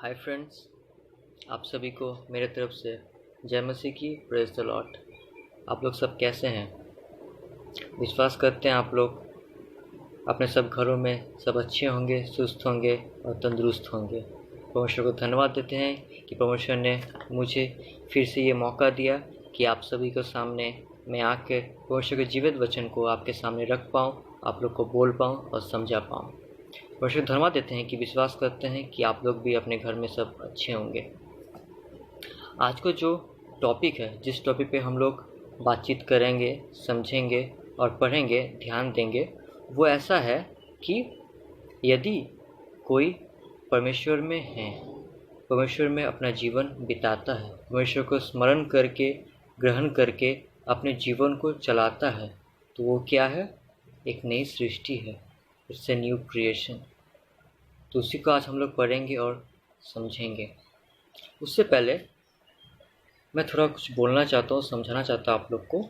Hi friends, आप सभी को मेरे तरफ से जय मसीह की प्रेज द लॉर्ड। आप लोग सब कैसे हैं? विश्वास करते हैं आप लोग अपने सब घरों में सब अच्छे होंगे, सुस्त होंगे और तंदुरुस्त होंगे। परमेश्वर को धन्यवाद देते हैं कि परमेश्वर ने मुझे फिर से ये मौका दिया कि आप सभी के सामने मैं आके परमेश्वर के जीवित वचन को आपके सामने रख पाऊँ, आप लोग को बोल पाऊँ और समझा पाऊँ। परमेश्वर को धन्यवाद देते हैं कि विश्वास करते हैं कि आप लोग भी अपने घर में सब अच्छे होंगे। आज को जो टॉपिक है, जिस टॉपिक पे हम लोग बातचीत करेंगे, समझेंगे और पढ़ेंगे, ध्यान देंगे, वो ऐसा है कि यदि कोई परमेश्वर में है, परमेश्वर में अपना जीवन बिताता है, परमेश्वर को स्मरण करके, ग्रहण करके अपने जीवन को चलाता है, तो वो क्या है? एक नई सृष्टि है। It's a new creation. तो उसी को आज हम लोग पढ़ेंगे और समझेंगे। उससे पहले मैं थोड़ा कुछ बोलना चाहता हूँ, समझाना चाहता हूँ आप लोग को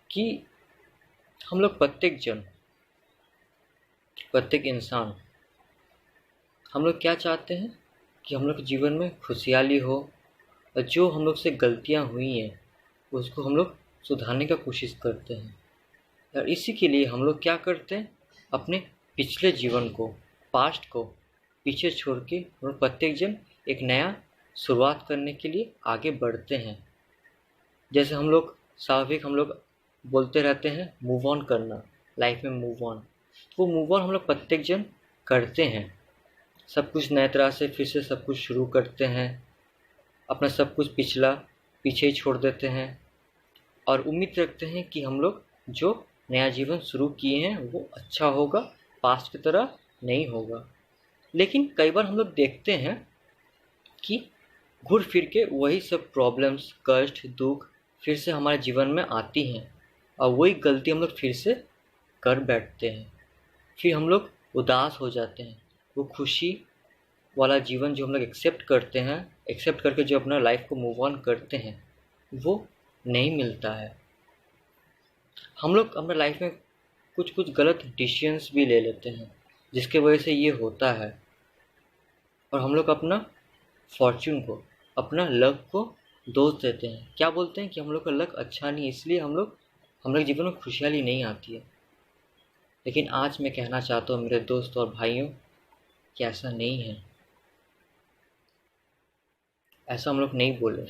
कि हम लोग प्रत्येक जन, प्रत्येक इंसान, हम लोग क्या चाहते हैं कि हम लोग के जीवन में खुशहाली हो और जो हम लोग से गलतियाँ हुई हैं उसको हम लोग सुधारने का कोशिश करते हैं। और इसी के लिए हम लोग क्या करते हैं? अपने पिछले जीवन को, पास्ट को पीछे छोड़ के हम लोग प्रत्येक जन एक नया शुरुआत करने के लिए आगे बढ़ते हैं। जैसे हम लोग स्वाभाविक हम लोग बोलते रहते हैं मूव ऑन करना, लाइफ में मूव ऑन। वो मूव ऑन हम लोग प्रत्येक जन करते हैं। सब कुछ नए तरह से फिर से सब कुछ शुरू करते हैं, अपना सब कुछ पिछला पीछे ही छोड़ देते हैं और उम्मीद रखते हैं कि हम लोग जो नया जीवन शुरू किए हैं वो अच्छा होगा, पास्ट की तरह नहीं होगा। लेकिन कई बार हम लोग देखते हैं कि घूर फिर के वही सब प्रॉब्लम्स, कष्ट, दुख फिर से हमारे जीवन में आती हैं और वही गलती हम लोग फिर से कर बैठते हैं। फिर हम लोग उदास हो जाते हैं। वो खुशी वाला जीवन जो हम लोग एक्सेप्ट करते हैं, एक्सेप्ट करके जो अपना लाइफ को मूव ऑन करते हैं, वो नहीं मिलता है। हम लोग अपने लाइफ में कुछ कुछ गलत डिसीजंस भी ले लेते हैं जिसके वजह से ये होता है। और हम लोग अपना फॉर्च्यून को, अपना लक को दोष देते हैं। क्या बोलते हैं कि हम लोग का लक अच्छा नहीं, इसलिए हम लोग जीवन में खुशहाली नहीं आती है। लेकिन आज मैं कहना चाहता हूँ मेरे दोस्त और भाइयों कि ऐसा नहीं है। ऐसा हम लोग नहीं बोले।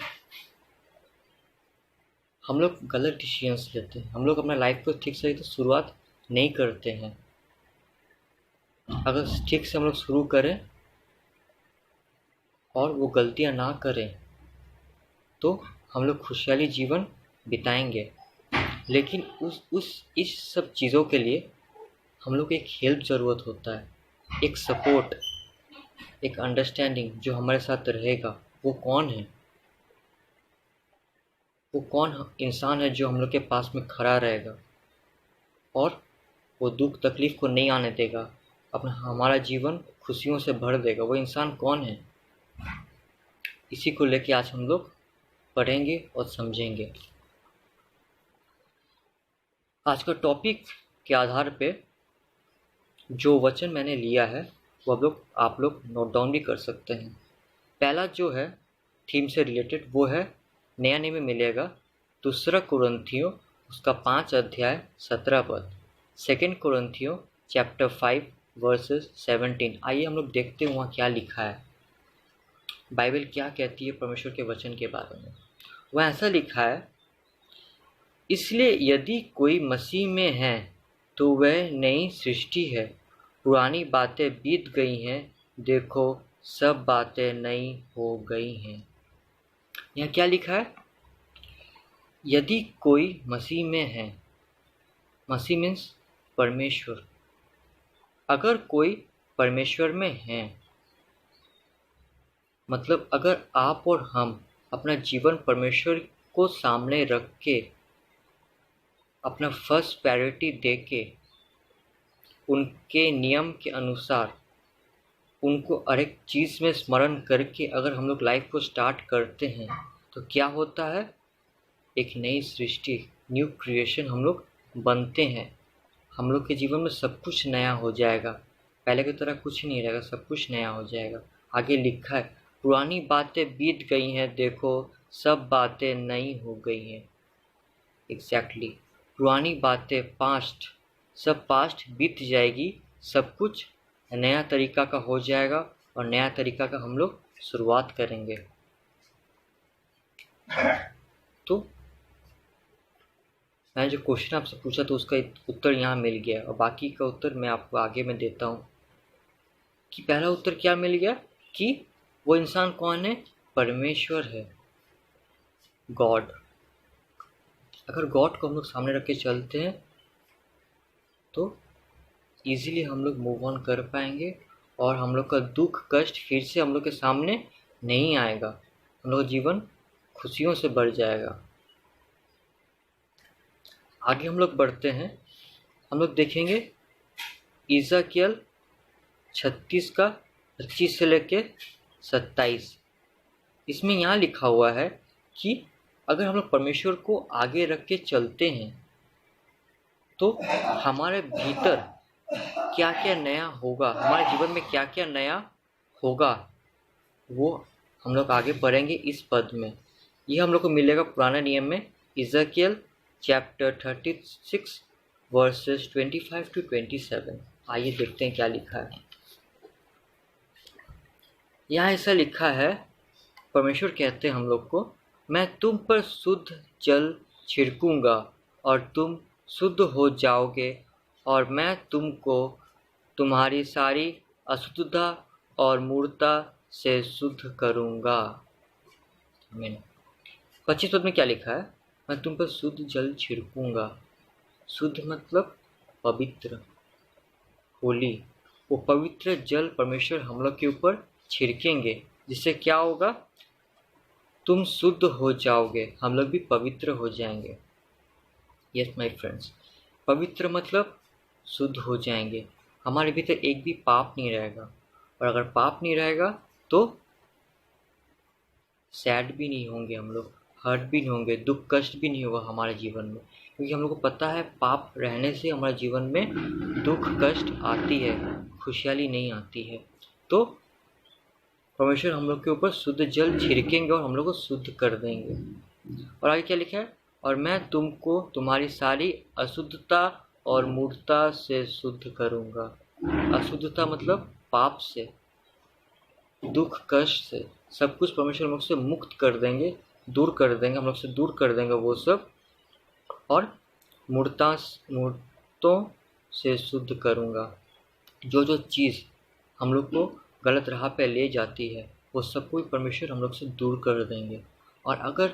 हम लोग गलत डिसीजंस लेते हैं। हम लोग अपना लाइफ को ठीक से तो शुरुआत नहीं करते हैं। अगर ठीक से हम लोग शुरू करें और वो गलतियां ना करें तो हम लोग खुशहाली जीवन बिताएंगे। लेकिन इस सब चीज़ों के लिए हम लोग एक हेल्प ज़रूरत होता है, एक सपोर्ट, एक अंडरस्टैंडिंग जो हमारे साथ रहेगा। वो कौन है? वो कौन इंसान है जो हम लोग के पास में खड़ा रहेगा और वो दुख तकलीफ को नहीं आने देगा, अपना हमारा जीवन खुशियों से भर देगा? वो इंसान कौन है? इसी को लेके आज हम लोग पढ़ेंगे और समझेंगे। आज का टॉपिक के आधार पे जो वचन मैंने लिया है वो आप लोग नोट डाउन भी कर सकते हैं। पहला जो है थीम से रिलेटेड वो है, नया नियम में मिलेगा, 2 कुरिन्थियों उसका 5 अध्याय 17 पद, 2 कुरिन्थियों चैप्टर 5 वर्सेस 17। आइए हम लोग देखते हैं वहाँ क्या लिखा है, बाइबल क्या कहती है परमेश्वर के वचन के बारे में। वहाँ ऐसा लिखा है, इसलिए यदि कोई मसीह में है तो वह नई सृष्टि है, पुरानी बातें बीत गई हैं, देखो सब बातें नई हो गई हैं। यहाँ क्या लिखा है? यदि कोई मसीह में है, मसीह मीन्स परमेश्वर। अगर कोई परमेश्वर में है मतलब अगर आप और हम अपना जीवन परमेश्वर को सामने रख के, अपना फर्स्ट प्रायोरिटी दे के, उनके नियम के अनुसार उनको हर एक चीज़ में स्मरण करके अगर हम लोग लाइफ को स्टार्ट करते हैं तो क्या होता है? एक नई सृष्टि, न्यू क्रिएशन हम लोग बनते हैं। हम लोग के जीवन में सब कुछ नया हो जाएगा, पहले की तरह कुछ नहीं रहेगा, सब कुछ नया हो जाएगा। आगे लिखा है, पुरानी बातें बीत गई हैं, देखो सब बातें नई हो गई हैं। एग्जैक्टली पुरानी बातें पास्ट, सब पास्ट बीत जाएगी, सब कुछ नया तरीका का हो जाएगा और नया तरीका का हम लोग शुरुआत करेंगे। तो मैंने जो क्वेश्चन आपसे पूछा तो उसका उत्तर यहाँ मिल गया और बाकी का उत्तर मैं आपको आगे में देता हूँ। कि पहला उत्तर क्या मिल गया कि वो इंसान कौन है? परमेश्वर है, गॉड। अगर गॉड को हम लोग सामने रख के चलते हैं तो इजीली हम लोग मूव ऑन कर पाएंगे और हम लोग का दुख कष्ट फिर से हम लोग के सामने नहीं आएगा, हम लोग का जीवन खुशियों से भर जाएगा। आगे हम लोग बढ़ते हैं, हम लोग देखेंगे इज़ाकियल 36 का 25 से लेके 27। इसमें यहाँ लिखा हुआ है कि अगर हम लोग परमेश्वर को आगे रख के चलते हैं तो हमारे भीतर क्या क्या नया होगा, हमारे जीवन में क्या क्या नया होगा, वो हम लोग आगे पढ़ेंगे इस पद में। ये हम लोग को मिलेगा पुराने नियम में, इज़ाकियल चैप्टर 36 वर्सेस 25 to 27। आइए देखते हैं क्या लिखा है। यहाँ ऐसा लिखा है, परमेश्वर कहते हैं हम लोग को, मैं तुम पर शुद्ध जल छिड़कूंगा और तुम शुद्ध हो जाओगे और मैं तुमको तुम्हारी सारी अशुद्धता और मूर्खता से शुद्ध करूंगा। आमीन। 25 पद में क्या लिखा है? मैं तुम पर शुद्ध जल छिड़कूंगा। शुद्ध मतलब पवित्र, होली। वो पवित्र जल परमेश्वर हम लोग के ऊपर छिड़केंगे, जिससे क्या होगा? तुम शुद्ध हो जाओगे, हम लोग भी पवित्र हो जाएंगे। यस माय फ्रेंड्स, पवित्र मतलब शुद्ध हो जाएंगे, हमारे भीतर एक भी पाप नहीं रहेगा। और अगर पाप नहीं रहेगा तो सैड भी नहीं होंगे हम लोग, हर्ट भी नहीं होंगे, दुख कष्ट भी नहीं होगा हमारे जीवन में, क्योंकि हम लोग को पता है पाप रहने से हमारे जीवन में दुख कष्ट आती है, खुशहाली नहीं आती है। तो परमेश्वर हम लोग के ऊपर शुद्ध जल छिड़केंगे और हम लोग को शुद्ध कर देंगे। और आगे क्या लिखा है? और मैं तुमको तुम्हारी सारी अशुद्धता और मूर्खता से शुद्ध करूंगा। अशुद्धता मतलब पाप से, दुख कष्ट से, सब कुछ परमेश्वर हम लोग से मुक्त कर देंगे, दूर कर देंगे, हम लोग से दूर कर देंगे वो सब। और मूर्तों से शुद्ध करूंगा। जो जो चीज़ हम लोग को गलत राह पे ले जाती है वो सब कुछ परमेश्वर हम लोग से दूर कर देंगे। और अगर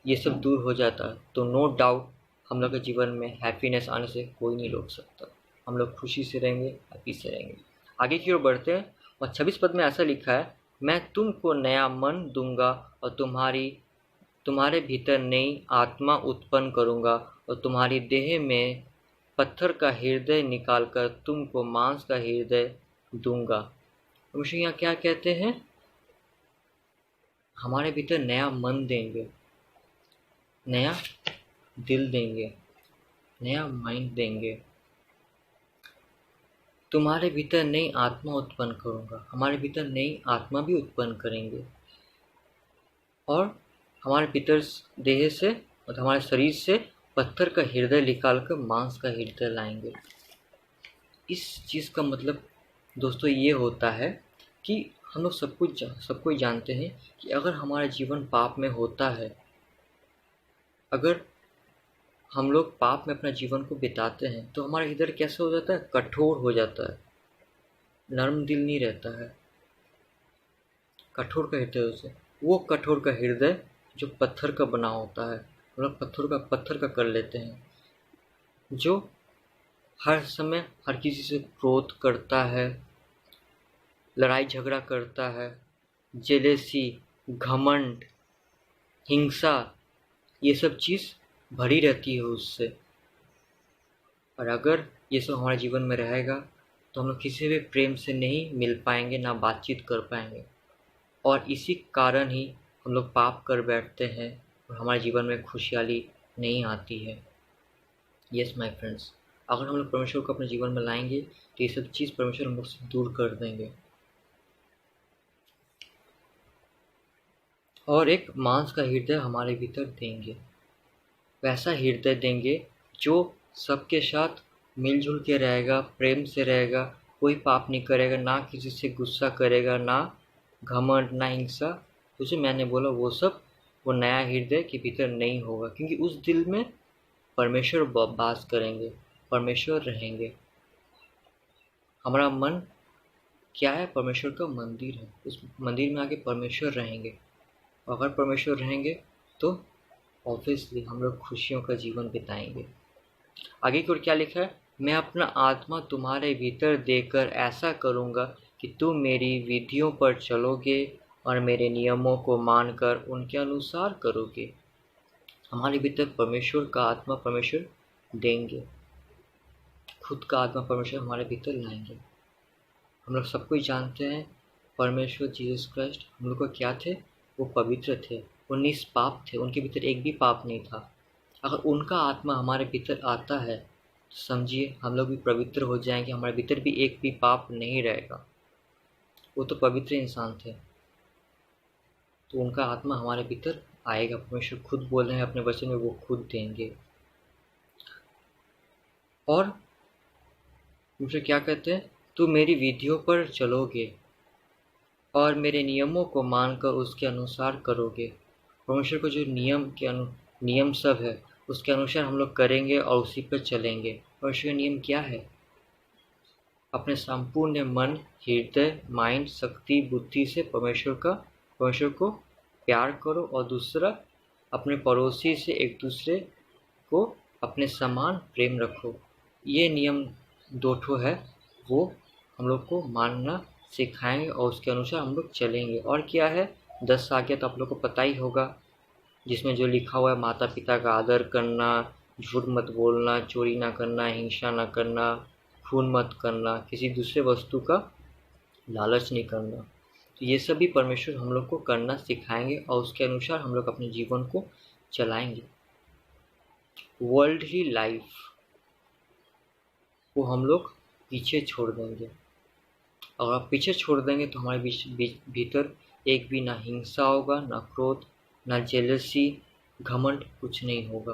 ये सब दूर हो जाता है तो नो डाउट हम लोग के जीवन में हैप्पीनेस आने से कोई नहीं रोक सकता, हम लोग खुशी से रहेंगे, हैप्पी से रहेंगे। आगे की ओर बढ़ते हैं और 26 पद में ऐसा लिखा है, मैं तुमको नया मन दूंगा और तुम्हारे भीतर नई आत्मा उत्पन्न करूंगा और तुम्हारी देह में पत्थर का हृदय निकालकर तुमको मांस का हृदय दूंगा। परमेश्वर यहाँ क्या कहते हैं? हमारे भीतर नया मन देंगे, नया दिल देंगे, नया माइंड देंगे। तुम्हारे भीतर नई आत्मा उत्पन्न करूंगा, हमारे भीतर नई आत्मा भी उत्पन्न करेंगे और हमारे भीतर देह से और हमारे शरीर से पत्थर का हृदय निकालकर मांस का हृदय लाएंगे। इस चीज़ का मतलब दोस्तों ये होता है कि हम लोग सब कोई जानते हैं कि अगर हमारा जीवन पाप में होता है, अगर हम लोग पाप में अपना जीवन को बिताते हैं तो हमारा हृदय कैसे हो जाता है? कठोर हो जाता है, नर्म दिल नहीं रहता है, कठोर का हृदय से। वो कठोर का हृदय जो पत्थर का बना होता है, हम लोग पत्थर का कर लेते हैं, जो हर समय हर किसी से क्रोध करता है, लड़ाई झगड़ा करता है, जेलेसी, घमंड, हिंसा, ये सब चीज़ भरी रहती है उससे। और अगर ये सब हमारे जीवन में रहेगा तो हम लोग किसी भी प्रेम से नहीं मिल पाएंगे, ना बातचीत कर पाएंगे। और इसी कारण ही हम लोग पाप कर बैठते हैं और हमारे जीवन में खुशहाली नहीं आती है। यस माय फ्रेंड्स, अगर हम लोग परमेश्वर को अपने जीवन में लाएंगे तो ये सब चीज़ परमेश्वर हम लोग से दूर कर देंगे। और एक मांस का हृदय हमारे भीतर देंगे। वैसा हृदय देंगे जो सबके साथ मिलजुल के रहेगा, प्रेम से रहेगा, कोई पाप नहीं करेगा, ना किसी से गुस्सा करेगा, ना घमंड, ना हिंसा। तो जो मैंने बोला वो सब वो नया हृदय के भीतर नहीं होगा, क्योंकि उस दिल में परमेश्वर वास करेंगे, परमेश्वर रहेंगे। हमारा मन क्या है? परमेश्वर का मंदिर है। उस मंदिर में आके परमेश्वर रहेंगे। अगर परमेश्वर रहेंगे तो ऑब्वियसली हम लोग खुशियों का जीवन बिताएंगे। आगे की ओर क्या लिखा है? मैं अपना आत्मा तुम्हारे भीतर देकर ऐसा करूँगा कि तुम मेरी विधियों पर चलोगे और मेरे नियमों को मानकर उनके अनुसार करोगे। हमारे भीतर परमेश्वर का आत्मा परमेश्वर देंगे, खुद का आत्मा परमेश्वर हमारे भीतर लाएंगे। हम लोग सब कुछ जानते हैं, परमेश्वर जीसस क्राइस्ट हम लोग का क्या थे? वो पवित्र थे, वो निष्पाप थे, उनके भीतर एक भी पाप नहीं था। अगर उनका आत्मा हमारे भीतर आता है तो समझिए हम लोग भी पवित्र हो जाएंगे, हमारे भीतर भी एक भी पाप नहीं रहेगा। वो तो पवित्र इंसान थे, तो उनका आत्मा हमारे भीतर आएगा। परमेश्वर खुद बोल रहे हैं अपने वचन में, वो खुद देंगे। और दूसरे क्या कहते हैं? तुम मेरी विधियों पर चलोगे और मेरे नियमों को मानकर उसके अनुसार करोगे। परमेश्वर को जो नियम सब है उसके अनुसार हम लोग करेंगे और उसी पर चलेंगे। परमेश्वर का नियम क्या है? अपने संपूर्ण मन, हृदय, माइंड, शक्ति, बुद्धि से परमेश्वर को प्यार करो, और दूसरा अपने पड़ोसी से एक दूसरे को अपने समान प्रेम रखो। ये नियम दो ठो है, वो हम लोग को मानना सिखाएंगे और उसके अनुसार हम लोग चलेंगे। और क्या है? 10 आज्ञा तो आप लोग को पता ही होगा, जिसमें जो लिखा हुआ है माता पिता का आदर करना, झूठ मत बोलना, चोरी ना करना, हिंसा ना करना, खून मत करना, किसी दूसरे वस्तु का लालच नहीं करना। तो ये सभी परमेश्वर हम लोग को करना सिखाएंगे और उसके अनुसार हम लोग अपने जीवन को चलाएंगे। वर्ल्डली लाइफ को हम लोग पीछे छोड़ देंगे। अगर आप पीछे छोड़ देंगे तो हमारे भीतर एक भी ना हिंसा होगा, ना क्रोध, ना जेलसी, घमंड, कुछ नहीं होगा।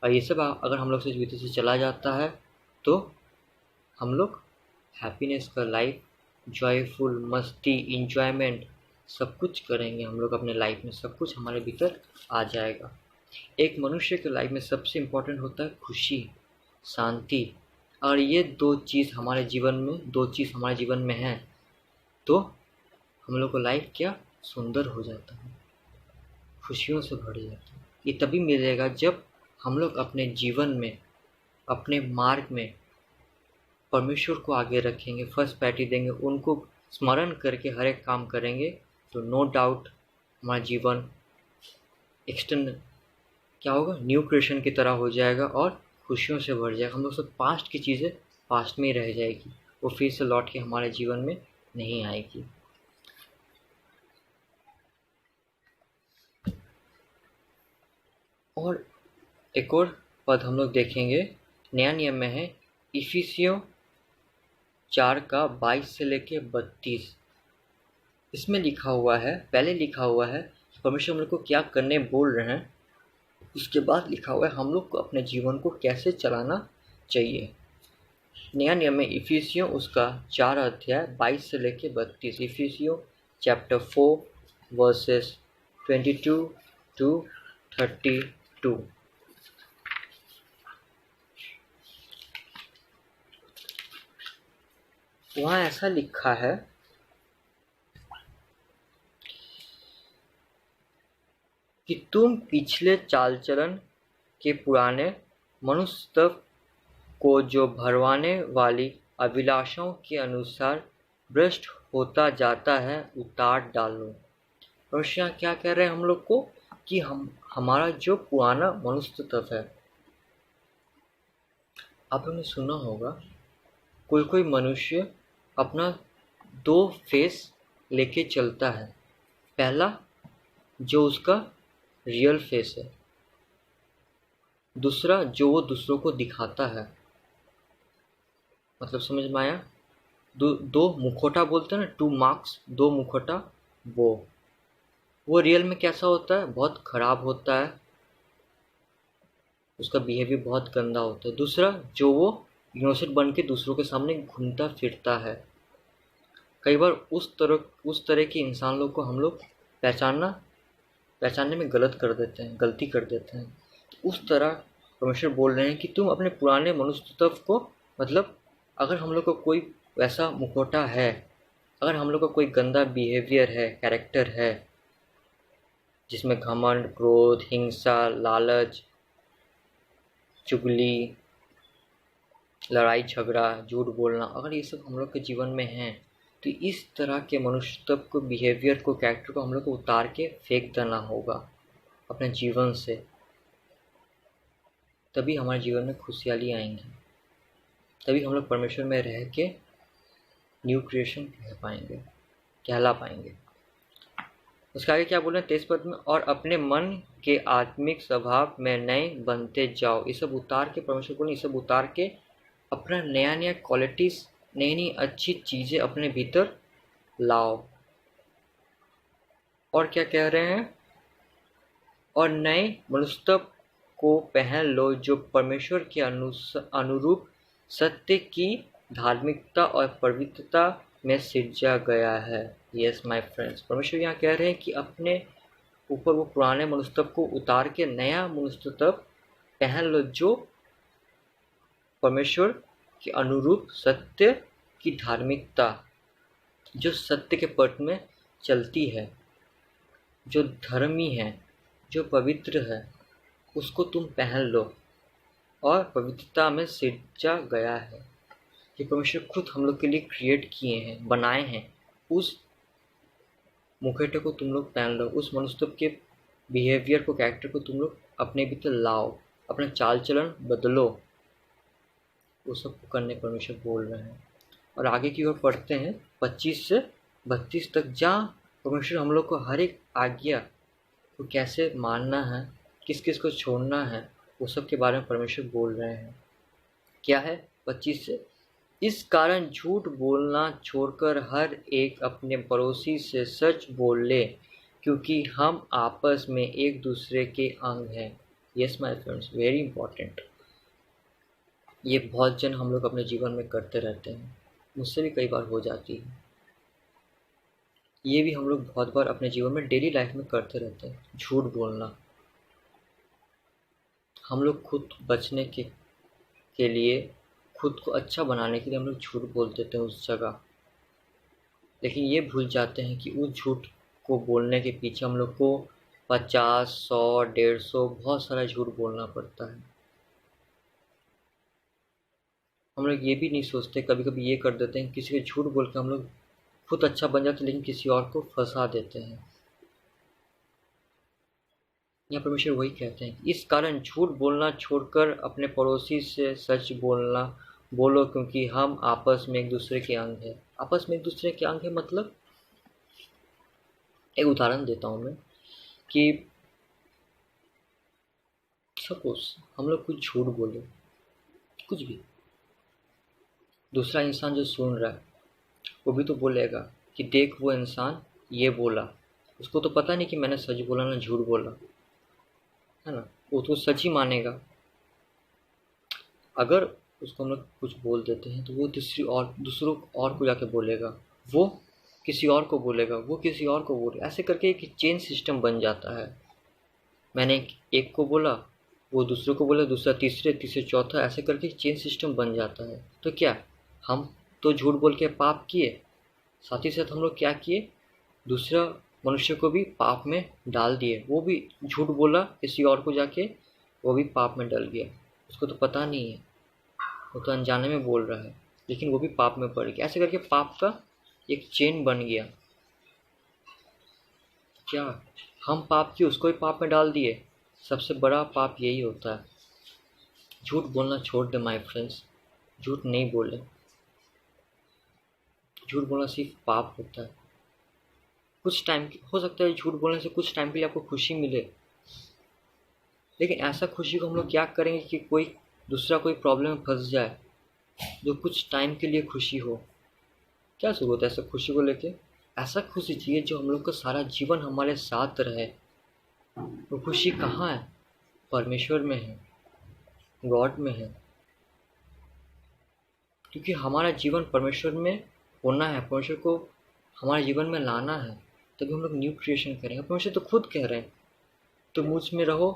और ये सब अगर हम लोग से भीतर से चला जाता है तो हम लोग हैप्पीनेस का लाइफ, जॉयफुल, मस्ती, इंजॉयमेंट सब कुछ करेंगे। हम लोग अपने लाइफ में सब कुछ हमारे भीतर आ जाएगा। एक मनुष्य के लाइफ में सबसे इम्पोर्टेंट होता है खुशी, शांति। और ये दो चीज़ हमारे जीवन में है तो हम लोग को लाइफ क्या सुंदर हो जाता है, खुशियों से भर जाता है। ये तभी मिलेगा जब हम लोग अपने जीवन में, अपने मार्ग में परमेश्वर को आगे रखेंगे, फर्स्ट प्रायोरिटी देंगे, उनको स्मरण करके हर एक काम करेंगे। तो नो डाउट हमारा जीवन एक्सटर्नल क्या होगा? न्यू क्रिएशन की तरह हो जाएगा और खुशियों से भर जाएगा। हम लोग सब पास्ट की चीज़ें पास्ट में ही रह जाएगी, वो फिर से लौट के हमारे जीवन में नहीं आएगी। और एक और पद हम लोग देखेंगे, नया नियम में है इफिसियों 4 का 22 से लेके 32। इसमें लिखा हुआ है, पहले लिखा हुआ है परमेश्वर हम लोग को क्या करने बोल रहे हैं, उसके बाद लिखा हुआ है हम लोग को अपने जीवन को कैसे चलाना चाहिए। नया नियम में इफिसियों उसका 4 अध्याय 22 से लेके 32। इफिसियों चैप्टर 4 वर्सेस 22 टू 32। वहाँ ऐसा लिखा है कि तुम पिछले चाल चलन के पुराने मनुष्य को जो भरवाने वाली अभिलाषाओं के अनुसार भ्रष्ट होता जाता है उतार डालो। परमेश्वर क्या कह रहे हैं हम लोग को कि हमारा जो पुराना मनुष्य तत्व है, आप लोगों ने सुना होगा कोई मनुष्य अपना 2 फेस लेके चलता है। पहला जो उसका रियल फेस है, दूसरा जो वो दूसरों को दिखाता है। मतलब समझ में आया? दो मुखौटा बोलते हैं ना, 2 मार्क्स, 2 मुखौटा। वो वो रियल में कैसा होता है, बहुत खराब होता है, उसका बिहेवियर बहुत गंदा होता है। दूसरा, जो वो इनोसेंट बन के दूसरों के सामने घूमता फिरता है। कई बार उस तरह के इंसान लोग को हम लोग पहचानने में गलती कर देते हैं। उस तरह परमेश्वर बोल रहे हैं कि तुम अपने पुराने मनुष्य तत्व को, मतलब अगर हम लोग का कोई वैसा मुखौटा है, अगर हम लोग का कोई गंदा बिहेवियर है, कैरेक्टर है, जिसमें घमंड, क्रोध, हिंसा, लालच, चुगली, लड़ाई झगड़ा, झूठ बोलना, अगर ये सब हम लोग के जीवन में है, तो इस तरह के मनुष्य तत्व को, बिहेवियर को, कैरेक्टर को हम लोग को उतार के फेंक देना होगा अपने जीवन से। तभी हमारे जीवन में खुशहाली आएंगी, तभी हम लोग परमेश्वर में रह के न्यू क्रिएशन कहला पाएंगे। उसके आगे क्या बोल रहे हैं 23 पद में, और अपने मन के आत्मिक स्वभाव में नए बनते जाओ। ये सब उतार के, परमेश्वर बोले ये सब उतार के अपना नया क्वालिटीज, नई अच्छी चीजें अपने भीतर लाओ। और क्या कह रहे हैं, और नए मनुष्य को पहन लो जो परमेश्वर के अनुरूप सत्य की धार्मिकता और पवित्रता में सिरजा गया है। यस माय फ्रेंड्स, परमेश्वर यहाँ कह रहे हैं कि अपने ऊपर वो पुराने मनुष्य को उतार के नया मनुष्य पहन लो जो परमेश्वर के अनुरूप सत्य की धार्मिकता, जो सत्य के पथ में चलती है, जो धर्मी है, जो पवित्र है, उसको तुम पहन लो और पवित्रता में सिरजा गया है। ये परमेश्वर खुद हम लोग के लिए क्रिएट किए हैं, बनाए हैं। उस मुखौटे को तुम लोग पहन लो, उस मनुष्य के बिहेवियर को, कैरेक्टर को तुम लोग अपने भीतर लाओ, अपना चाल चलन बदलो। वो सब करने परमेश्वर बोल रहे हैं। और आगे की ओर पढ़ते हैं 25 से 32 तक, जहाँ परमेश्वर हम लोग को हर एक आज्ञा को कैसे मानना है, किस किस को छोड़ना है, वो सब के बारे में परमेश्वर बोल रहे हैं। क्या है 25 से, इस कारण झूठ बोलना छोड़कर हर एक अपने पड़ोसी से सच बोल ले, क्योंकि हम आपस में एक दूसरे के अंग हैं। Yes my friends, very important. ये बहुत जन हम लोग अपने जीवन में करते रहते हैं, मुझसे भी कई बार हो जाती है। ये भी हम लोग बहुत बार अपने जीवन में डेली लाइफ में करते रहते हैं, झूठ बोलना। हम लोग खुद बचने के लिए, खुद को अच्छा बनाने के लिए हम लोग झूठ बोल देते हैं उस जगह, लेकिन ये भूल जाते हैं कि उस झूठ को बोलने के पीछे हम लोग को 50, 100, 150 बहुत सारा झूठ बोलना पड़ता है। हम लोग ये भी नहीं सोचते, कभी कभी ये कर देते हैं, किसी को झूठ बोल के हम लोग खुद अच्छा बन जाते हैं, लेकिन किसी और को फंसा देते हैं। यहाँ परमेश्वर वही कहते हैं, इस कारण झूठ बोलना छोड़कर अपने पड़ोसी से सच बोलो, क्योंकि हम आपस में एक दूसरे के अंग है। आपस में एक दूसरे के अंग है मतलब, एक उदाहरण देता हूँ मैं कि सपोज हम लोग कुछ झूठ बोले, कुछ भी, दूसरा इंसान जो सुन रहा है वो भी तो बोलेगा कि देख वो इंसान ये बोला, उसको तो पता नहीं कि मैंने सच बोला ना झूठ बोला, है ना, वो तो सच ही मानेगा। अगर उसको हम लोग कुछ बोल देते हैं तो वो दूसरों और को जाके बोलेगा, वो किसी और को बोलेगा, वो किसी और को बोलेगा, ऐसे करके एक चेन सिस्टम बन जाता है। मैंने एक को बोला, वो दूसरे को बोला, दूसरा तीसरे चौथा, ऐसे करके चेन सिस्टम बन जाता है। तो क्या हम तो झूठ बोल के पाप किए, साथ ही साथ हम लोग क्या किए, दूसरा मनुष्य को भी पाप में डाल दिए। वो भी झूठ बोला किसी और को जाके, वो भी पाप में डल गया, उसको तो पता नहीं है, वो तो अनजाने में बोल रहा है, लेकिन वो भी पाप में पड़ गया। ऐसे करके पाप का एक चेन बन गया। क्या हम पाप किए, उसको भी पाप में डाल दिए। सबसे बड़ा पाप यही होता है। झूठ बोलना छोड़ दे माय फ्रेंड्स, झूठ नहीं बोले। झूठ बोलना सिर्फ पाप होता है। कुछ टाइम हो सकता है झूठ बोलने से कुछ टाइम के लिए आपको खुशी मिले, लेकिन ऐसा खुशी को हम लोग क्या करेंगे कि कोई दूसरा कोई प्रॉब्लम में फंस जाए जो कुछ टाइम के लिए खुशी हो। क्या जरूरत है ऐसा खुशी को लेके। ऐसा खुशी चाहिए जो हम लोग का सारा जीवन हमारे साथ रहे। वो खुशी कहाँ है? परमेश्वर में है, गॉड में है। क्योंकि हमारा जीवन परमेश्वर में होना है, परमेश्वर को हमारे जीवन में लाना है, तभी हम लोग न्यू क्रिएशन करेंगे। परमेश्वर तो खुद कह रहे हैं, तुम मुझ में रहो,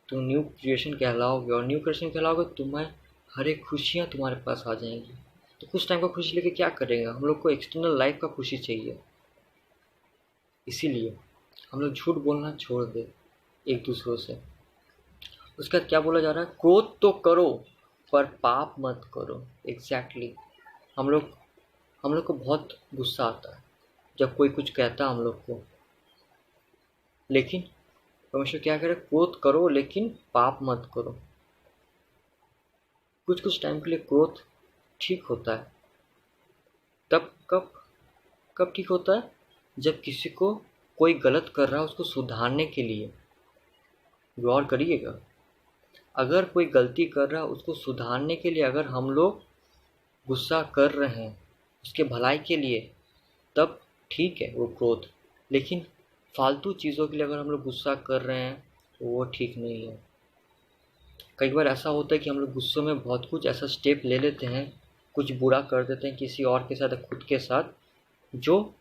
तुम न्यू क्रिएशन कहलाओगे, और न्यू क्रिएशन कहलाओगे तुम्हें हर एक खुशियाँ तुम्हारे पास आ जाएंगी। तो कुछ टाइम का खुशी लेके क्या करेंगे? हम लोग को एक्सटर्नल लाइफ का खुशी चाहिए। इसीलिए हम लोग झूठ बोलना छोड़ दे एक दूसरों से। उसका क्या बोला जा रहा है? क्रोध तो करो पर पाप मत करो। एग्जैक्टली हम लोग को बहुत गुस्सा आता है जब कोई कुछ कहता है हम लोग को, लेकिन परमेश्वर क्या कह रहे? क्रोध करो लेकिन पाप मत करो। कुछ टाइम के लिए क्रोध ठीक होता है। तब कब ठीक होता है? जब किसी को कोई गलत कर रहा है उसको सुधारने के लिए। गौर करिएगा, अगर कोई गलती कर रहा है उसको सुधारने के लिए अगर हम लोग गुस्सा कर रहे हैं उसके भलाई के लिए, तब ठीक है वो क्रोध। लेकिन फालतू चीज़ों के लिए अगर हम लोग गुस्सा कर रहे हैं तो वो ठीक नहीं है। कई बार ऐसा होता है कि हम लोग गुस्से में बहुत कुछ ऐसा स्टेप ले लेते हैं, कुछ बुरा कर देते हैं किसी और के साथ या खुद के साथ, जो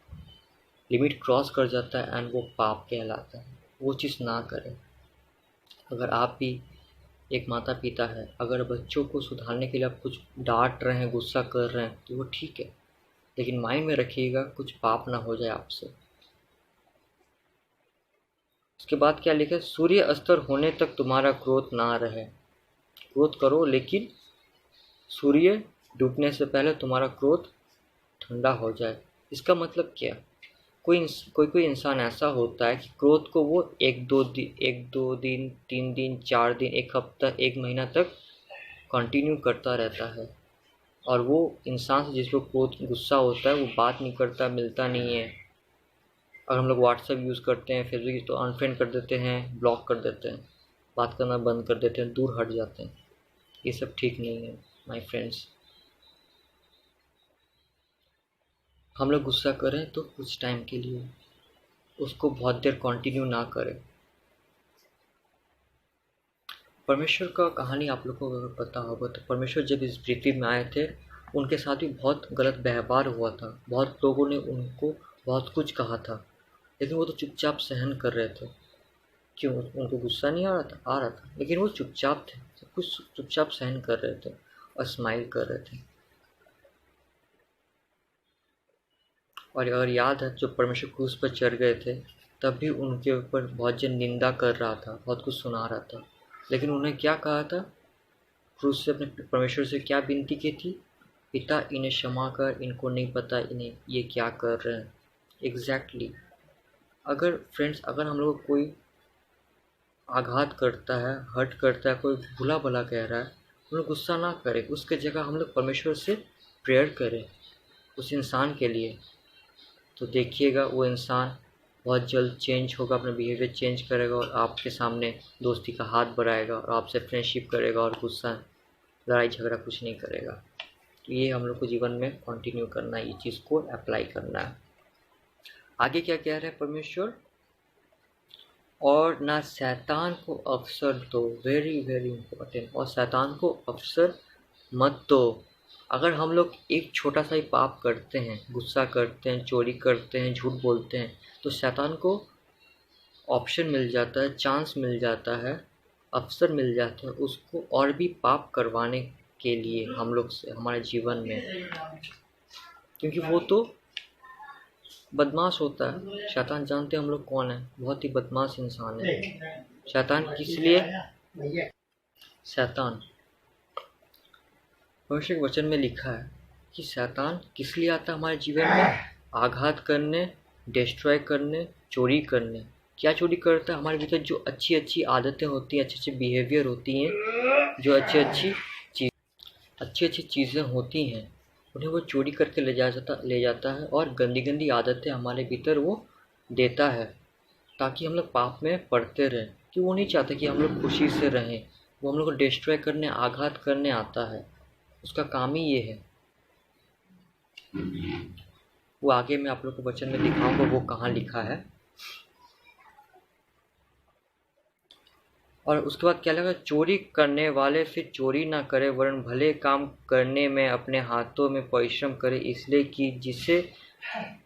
लिमिट क्रॉस कर जाता है एंड वो पाप कहलाता है। वो चीज़ ना करें। अगर आप भी एक माता पिता है, अगर बच्चों को सुधारने के लिए आप कुछ डांट रहे हैं, गुस्सा कर रहे हैं, तो वो ठीक है, लेकिन माइंड में रखिएगा कुछ पाप ना हो जाए आपसे। उसके बाद क्या लिखा है? सूर्य अस्तर होने तक तुम्हारा क्रोध ना रहे। क्रोध करो लेकिन सूर्य डूबने से पहले तुम्हारा क्रोध ठंडा हो जाए। इसका मतलब क्या? कोई इंसान ऐसा होता है कि क्रोध को वो एक दो दिन 3 दिन 4 दिन 1 हफ्ता 1 महीना तक कंटिन्यू करता रहता है, और वो इंसान से जिसको क्रोध गुस्सा होता है वो बात नहीं करता, मिलता नहीं है। अगर हम लोग व्हाट्सएप यूज़ करते हैं, फेसबुक, तो अनफ्रेंड कर देते हैं, ब्लॉक कर देते हैं, बात करना बंद कर देते हैं, दूर हट जाते हैं। ये सब ठीक नहीं है माय फ्रेंड्स। हम लोग गुस्सा करें तो कुछ टाइम के लिए, उसको बहुत देर कंटिन्यू ना करें। परमेश्वर का कहानी आप लोगों को अगर पता होगा तो परमेश्वर जब इस पृथ्वी में आए थे उनके साथ भी बहुत गलत व्यवहार हुआ था। बहुत लोगों ने उनको बहुत कुछ कहा था, लेकिन वो तो चुपचाप सहन कर रहे थे। क्यों? उनको गुस्सा नहीं आ रहा था, लेकिन वो चुपचाप थे, सब कुछ चुपचाप सहन कर रहे थे और स्माइल कर रहे थे। और अगर याद है, जब परमेश्वर क्रूस पर चढ़ गए थे तब भी उनके ऊपर बहुत जन निंदा कर रहा था, बहुत कुछ सुना रहा था, लेकिन उन्हें क्या कहा था? क्रूस से अपने परमेश्वर से क्या विनती की थी? पिता, इन्हें क्षमा कर, इनको नहीं पता इन्हें ये क्या कर रहे हैं। एग्जैक्टली अगर फ्रेंड्स, अगर हम लोग कोई आघात करता है, हर्ट करता है, कोई भला भला कह रहा है, हम लोग गुस्सा ना करें, उसके जगह हम लोग परमेश्वर से प्रेयर करें उस इंसान के लिए। तो देखिएगा वो इंसान बहुत जल्द चेंज होगा, अपना बिहेवियर चेंज करेगा और आपके सामने दोस्ती का हाथ बढ़ाएगा और आपसे फ्रेंडशिप करेगा, और गुस्सा लड़ाई झगड़ा कुछ नहीं करेगा। तो ये हम लोग को जीवन में कंटिन्यू करना है, ये चीज़ को अप्लाई करना है। आगे क्या कह रहे हैं परमेश्वर? और ना शैतान को अवसर दो। Very very important. और शैतान को अवसर मत दो। अगर हम लोग एक छोटा सा ही पाप करते हैं, गुस्सा करते हैं, चोरी करते हैं, झूठ बोलते हैं, तो शैतान को ऑप्शन मिल जाता है, चांस मिल जाता है, अवसर मिल जाता है उसको और भी पाप करवाने के लिए हम लोग से, हमारे जीवन में। क्योंकि वो तो बदमाश होता है। शैतान जानते हैं हम लोग कौन है, बहुत ही बदमाश इंसान है। शैतान किस लिए? शैतान परमेश्वर के वचन में लिखा है कि शैतान किस लिए आता है हमारे जीवन में? आघात करने, डिस्ट्रॉय करने, चोरी करने। क्या चोरी करता है? हमारे भीतर जो अच्छी अच्छी आदतें होती हैं, अच्छी अच्छी बिहेवियर होती हैं, जो अच्छी अच्छी चीज़ें होती हैं, उन्हें वो चोरी करके ले जाता है और गंदी गंदी आदतें हमारे भीतर वो देता है, ताकि हम लोग पाप में पड़ते रहें। कि वो नहीं चाहता कि हम लोग खुशी से रहें। वो हम लोग को डिस्ट्रॉय करने, आघात करने आता है। उसका काम ही ये है। वो आगे मैं आप लोग को वचन में दिखाऊंगा वो कहाँ लिखा है। और उसके बाद क्या लगा, चोरी करने वाले फिर चोरी ना करे वरन भले काम करने में अपने हाथों में परिश्रम करे, इसलिए कि जिसे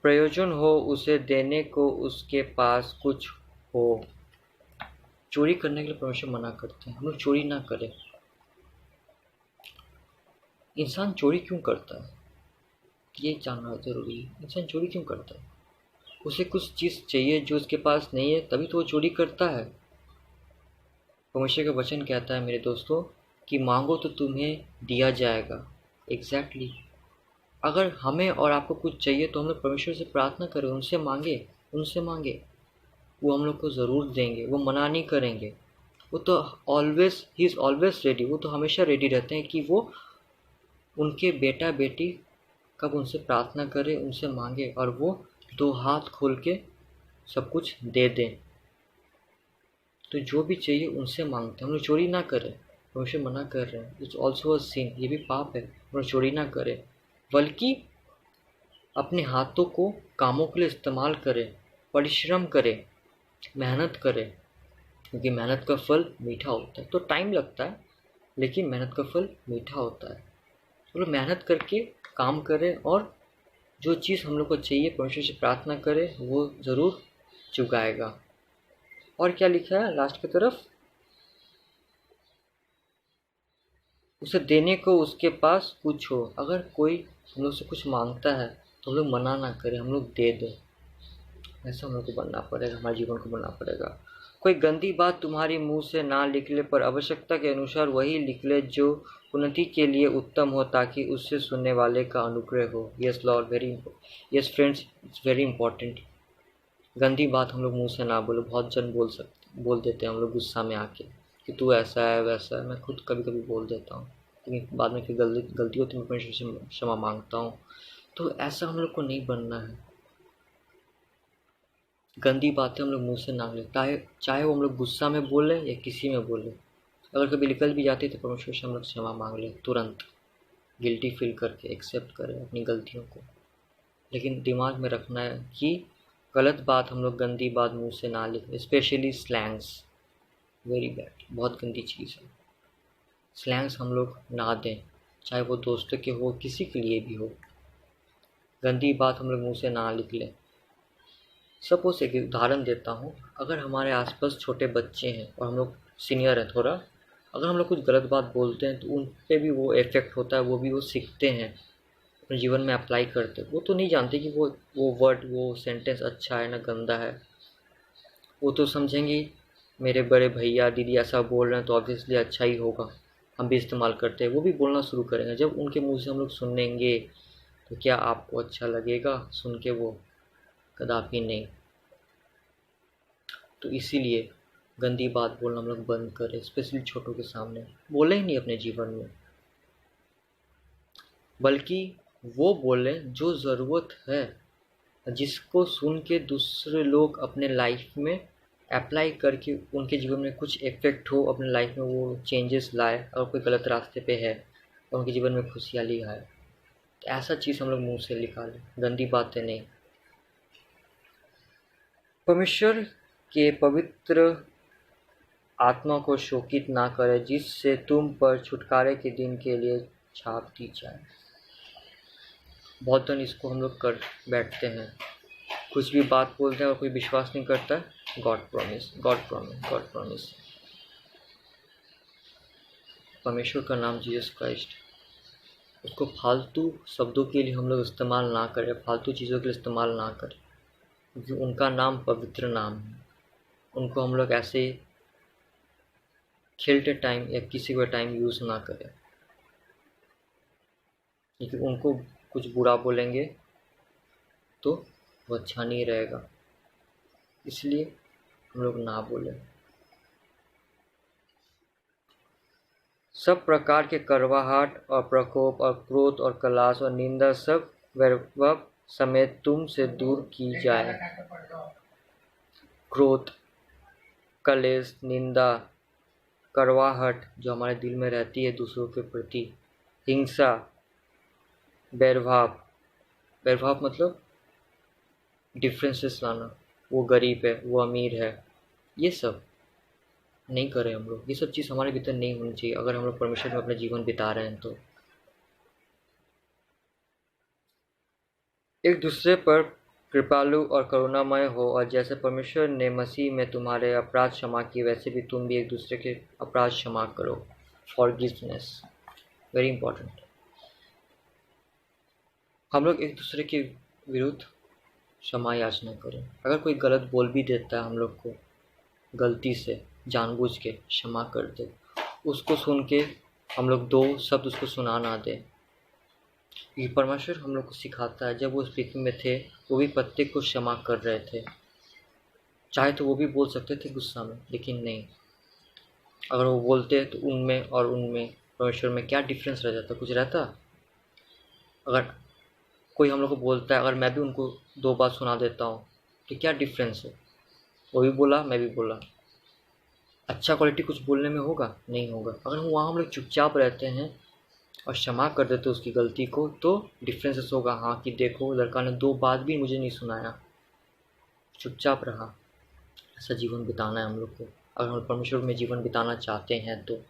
प्रयोजन हो उसे देने को उसके पास कुछ हो। चोरी करने के लिए परमेश्वर मना करते हैं, हम लोग चोरी ना करें। इंसान चोरी क्यों करता है ये जानना जरूरी है। इंसान चोरी क्यों करता है? उसे कुछ चीज़ चाहिए जो उसके पास नहीं है, तभी तो वो चोरी करता है। परमेश्वर का वचन कहता है मेरे दोस्तों कि मांगो तो तुम्हें दिया जाएगा। एग्जैक्टली अगर हमें और आपको कुछ चाहिए तो हम लोग परमेश्वर से प्रार्थना करें, उनसे मांगे। वो हम लोग को ज़रूर देंगे, वो मना नहीं करेंगे। वो तो always he is always ready, वो तो हमेशा रेडी रहते हैं कि वो उनके बेटा बेटी कब उनसे प्रार्थना करें, उनसे मांगे और वो दो हाथ खोल के सब कुछ दे दें। तो जो भी चाहिए उनसे मांगते हैं। हम लोग चोरी ना करें, परमेश्वर मना कर रहे हैं। इट्स ऑल्सो अ सिन, ये भी पाप है। हम लोग चोरी ना करें, बल्कि अपने हाथों को कामों के लिए इस्तेमाल करें, परिश्रम करें, मेहनत करें, क्योंकि मेहनत का फल मीठा होता है। तो टाइम लगता है लेकिन मेहनत का फल मीठा होता है। तो लोग मेहनत करके काम करें और जो चीज़ हम लोग को चाहिए परमेश्वर से प्रार्थना करें, वो ज़रूर चुकाएगा। और क्या लिखा है लास्ट की तरफ, उसे देने को उसके पास कुछ हो। अगर कोई हम लोग से कुछ मांगता है तो हम लोग मना ना करें, हम लोग दे दें। ऐसा हम लोग को बनना पड़ेगा, हमारे जीवन को बनना पड़ेगा। कोई गंदी बात तुम्हारी मुंह से ना निकले, पर आवश्यकता के अनुसार वही निकले जो उन्नति के लिए उत्तम हो, ताकि उससे सुनने वाले का अनुग्रह हो। Yes Lord, yes friends, it's very important. गंदी बात हम लोग मुंह से ना बोलो। बहुत जन बोल देते हैं हम लोग गुस्सा में आके कि तू ऐसा है वैसा है। मैं खुद कभी कभी बोल देता हूँ, लेकिन बाद में फिर गलती होती है, मैं परमेश्वर से क्षमा मांगता हूँ। तो ऐसा हम लोग को नहीं बनना है। गंदी बातें हम लोग मुंह से ना लें, चाहे वो हम लोग गुस्सा में बोले या किसी में बोले। अगर कभी निकल भी जाती तो परमेश्वर से हम लोग क्षमा मांग लें तुरंत, गिल्टी फील करके एक्सेप्ट करें अपनी गलतियों को। लेकिन दिमाग में रखना है कि गलत बात हम लोग, गंदी बात मुंह से ना लिखें। स्पेशली स्लैंग्स, वेरी बैड, बहुत गंदी चीज़ है। स्लैंग्स हम लोग ना दें, चाहे वो दोस्तों के हो, किसी के लिए भी हो। गंदी बात हम लोग मुंह से ना निकले। सपोज एक उदाहरण देता हूँ, अगर हमारे आसपास छोटे बच्चे हैं और हम लोग सीनियर हैं थोड़ा, अगर हम लोग कुछ गलत बात बोलते हैं तो उन पे भी वो इफेक्ट होता है, वो सीखते हैं, अपने जीवन में अप्लाई करते हैं। वो तो नहीं जानते कि वो वर्ड, वो सेंटेंस अच्छा है ना गंदा है। वो तो समझेंगे मेरे बड़े भैया दीदी ऐसा बोल रहे हैं तो ऑब्वियसली अच्छा ही होगा, हम भी इस्तेमाल करते हैं। वो भी बोलना शुरू करेंगे। जब उनके मुंह से हम लोग सुनेंगे तो क्या आपको अच्छा लगेगा सुन के? वो कदापि नहीं। तो इसीलिए गंदी बात बोलना हम लोग बंद करें, स्पेशली छोटों के सामने। बोले ही नहीं अपने जीवन में, बल्कि वो बोले जो ज़रूरत है, जिसको सुन के दूसरे लोग अपने लाइफ में अप्लाई करके उनके जीवन में कुछ इफेक्ट हो, अपने लाइफ में वो चेंजेस लाए। अगर कोई गलत रास्ते पे है और उनके जीवन में खुशहाली आए, तो ऐसा चीज़ हम लोग मुंह से निकालें, गंदी बातें नहीं। परमेश्वर के पवित्र आत्मा को शोकित ना करे, जिससे तुम पर छुटकारे के दिन के लिए छाप दी जाए। बहुत जन इसको हम लोग कर बैठते हैं, कुछ भी बात बोलते हैं और कोई विश्वास नहीं करता है। God promise, God promise, God promise. परमेश्वर का नाम जीसस क्राइस्ट, उसको फालतू शब्दों के लिए हम लोग इस्तेमाल ना करें, फालतू चीज़ों के लिए इस्तेमाल ना करें, क्योंकि उनका नाम पवित्र नाम है। उनको हम लोग ऐसे खेलते टाइम या किसी भी टाइम यूज़ ना करें, क्योंकि उनको कुछ बुरा बोलेंगे तो वो अच्छा नहीं रहेगा। इसलिए हम लोग ना बोलें। सब प्रकार के कड़वाहट और प्रकोप और क्रोध और कलाश और निंदा सब वैभव समेत तुम से दूर की जाए। क्रोध, कलेश, निंदा, कड़वाहट जो हमारे दिल में रहती है दूसरों के प्रति, हिंसा, बैरभाव। बैरभाव मतलब डिफरेंसेस लाना, वो गरीब है, वो अमीर है, ये सब नहीं करें हम लोग। ये सब चीज़ हमारे भीतर नहीं होनी चाहिए अगर हम लोग परमेश्वर में अपना जीवन बिता रहे हैं तो। एक दूसरे पर कृपालु और करुणामय हो, और जैसे परमेश्वर ने मसीह में तुम्हारे अपराध क्षमा किए, वैसे भी तुम भी एक दूसरे के अपराध क्षमा करो। Forgiveness, very important. हम लोग एक दूसरे के विरुद्ध क्षमा याचना करें। अगर कोई गलत बोल भी देता है हम लोग को, गलती से जानबूझ के क्षमा कर दे। उसको सुन के हम लोग दो शब्द उसको सुना ना दें। ये परमेश्वर हम लोग को सिखाता है, जब वो इस पृथ्वी में थे वो भी प्रत्येक को क्षमा कर रहे थे। चाहे तो वो भी बोल सकते थे गुस्सा में, लेकिन नहीं। अगर वो बोलते तो उनमें और उनमें, परमेश्वर में क्या डिफरेंस रह जाता? कुछ रहता? अगर कोई हम लोग को बोलता है, अगर मैं भी उनको दो बात सुना देता हूँ तो क्या डिफरेंस है? वो भी बोला, मैं भी बोला। अच्छा क्वालिटी कुछ बोलने में होगा? नहीं होगा। अगर वहाँ हम लोग चुपचाप रहते हैं और क्षमा कर देते उसकी गलती को, तो डिफरेंसेस होगा। हाँ कि देखो, लड़का ने दो बात भी मुझे नहीं सुनाया, चुपचाप रहा। ऐसा जीवन बिताना है हम लोग को अगर हम परमेश्वर में जीवन बिताना चाहते हैं तो।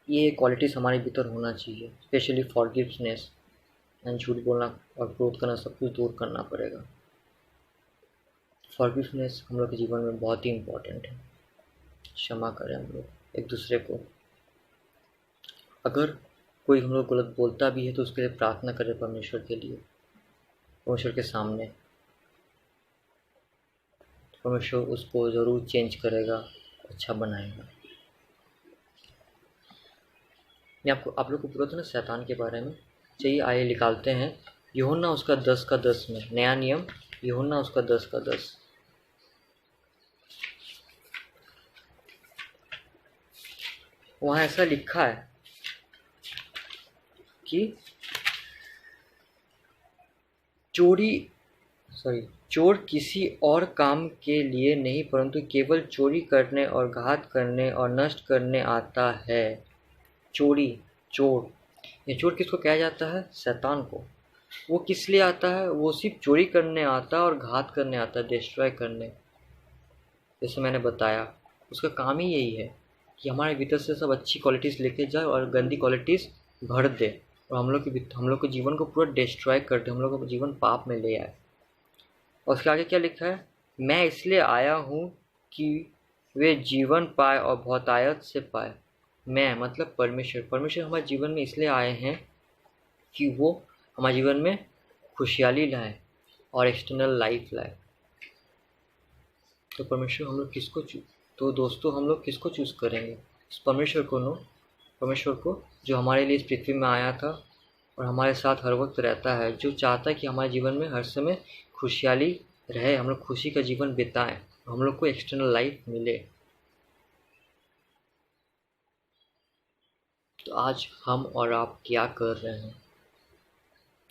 ये क्वालिटीज़ हमारे भीतर होना चाहिए, स्पेशली फॉरगिवनेस। झूठ बोलना और क्रोध करना सब कुछ दूर करना पड़ेगा। फॉरगिवनेस हम लोग के जीवन में बहुत ही इम्पोर्टेंट है। क्षमा करें हम लोग एक दूसरे को। अगर कोई हम लोग गलत बोलता भी है तो उसके लिए प्रार्थना करें परमेश्वर के लिए, परमेश्वर के सामने। परमेश्वर उसको ज़रूर चेंज करेगा, अच्छा बनाएगा। मैं आप लोग को पूरा था ना शैतान के बारे में। चाहिए आइए निकालते हैं यूहन्ना उसका 10 में, नया नियम, यूहन्ना उसका 10। वहाँ ऐसा लिखा है कि चोर किसी और काम के लिए नहीं परंतु केवल चोरी करने और घात करने और नष्ट करने आता है। चोर, ये चोर किसको कहा जाता है? शैतान को। वो किस लिए आता है? वो सिर्फ चोरी करने आता है और घात करने आता है, डिस्ट्रॉय करने। जैसे मैंने बताया, उसका काम ही यही है कि हमारे भीतर से सब अच्छी क्वालिटीज़ लेके जाए और गंदी क्वालिटीज़ भर दे, और हम लोग के जीवन को पूरा डिस्ट्रॉय कर दे, हम लोग का जीवन पाप में ले आए। और उसके आगे क्या लिखा है? मैं इसलिए आया हूँ कि वे जीवन पाए और बहुतायत से पाए। मैं मतलब परमेश्वर हमारे जीवन में इसलिए आए हैं कि वो हमारे जीवन में खुशहाली लाए और एक्सटर्नल लाइफ लाए। तो परमेश्वर हम लोग किसको तो दोस्तों हम लोग किसको चूज़ करेंगे? इस परमेश्वर को जो हमारे लिए इस पृथ्वी में आया था और हमारे साथ हर वक्त रहता है, जो चाहता है कि हमारे जीवन में हर समय खुशहाली रहे, हम लोग खुशी का जीवन बिताएं, हम लोग को एक्सटर्नल लाइफ मिले। तो आज हम और आप क्या कर रहे हैं,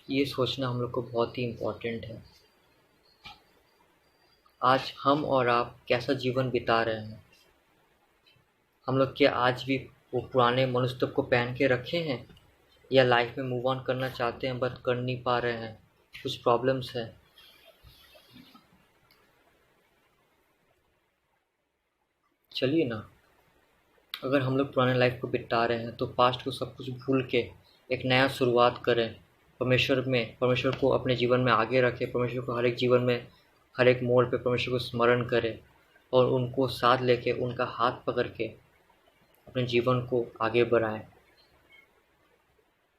ये सोचना हम लोग को बहुत ही इम्पोर्टेंट है। आज हम और आप कैसा जीवन बिता रहे हैं? हम लोग क्या आज भी वो पुराने मनुष्य को पहन के रखे हैं, या लाइफ में मूव ऑन करना चाहते हैं बट कर नहीं पा रहे हैं? कुछ प्रॉब्लम्स है। चलिए ना, अगर हम लोग पुराने लाइफ को बिता रहे हैं तो पास्ट को सब कुछ भूल के एक नया शुरुआत करें। परमेश्वर को अपने जीवन में आगे रखें। परमेश्वर को हर एक जीवन में, हर एक मोड़ पे परमेश्वर को स्मरण करें और उनको साथ लेके, उनका हाथ पकड़ के अपने जीवन को आगे बढ़ाएं।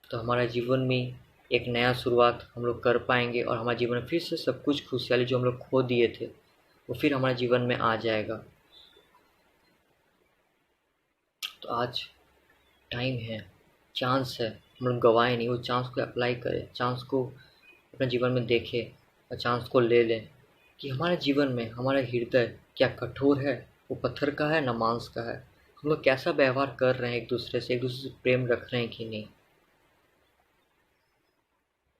तो हमारा जीवन में एक नया शुरुआत हम लोग कर पाएंगे और हमारे जीवन में फिर से सब कुछ खुशहाली जो हम लोग खो दिए थे वो फिर हमारे जीवन में आ जाएगा। तो आज टाइम है, चांस है, हम लोग गवाए नहीं। वो चांस को अप्लाई करें, चांस को अपने जीवन में देखें और चांस को ले लें कि हमारे जीवन में हमारा हृदय क्या कठोर है, वो पत्थर का है ना मांस का है। हम लोग कैसा व्यवहार कर रहे हैं एक दूसरे से प्रेम रख रहे हैं कि नहीं।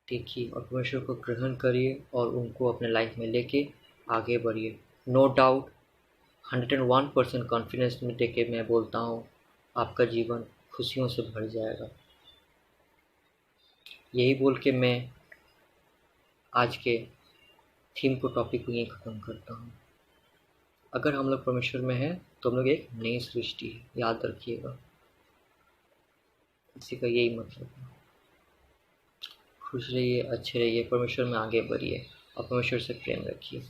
देखिए और परमेश्वर को ग्रहण करिए और उनको अपने लाइफ में लेके आगे बढ़िए। नो डाउट, 101% कॉन्फिडेंस में देके मैं बोलता हूँ, आपका जीवन खुशियों से भर जाएगा। यही बोल के मैं आज के थीम को, टॉपिक को यहीं ख़त्म करता हूँ। अगर हम लोग परमेश्वर में हैं तो हम लोग एक नई सृष्टि है, याद रखिएगा। इसी का यही मतलब है। खुश रहिए, अच्छे रहिए, परमेश्वर में आगे बढ़िए और परमेश्वर से प्रेम रखिए।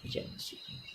जय मसीह।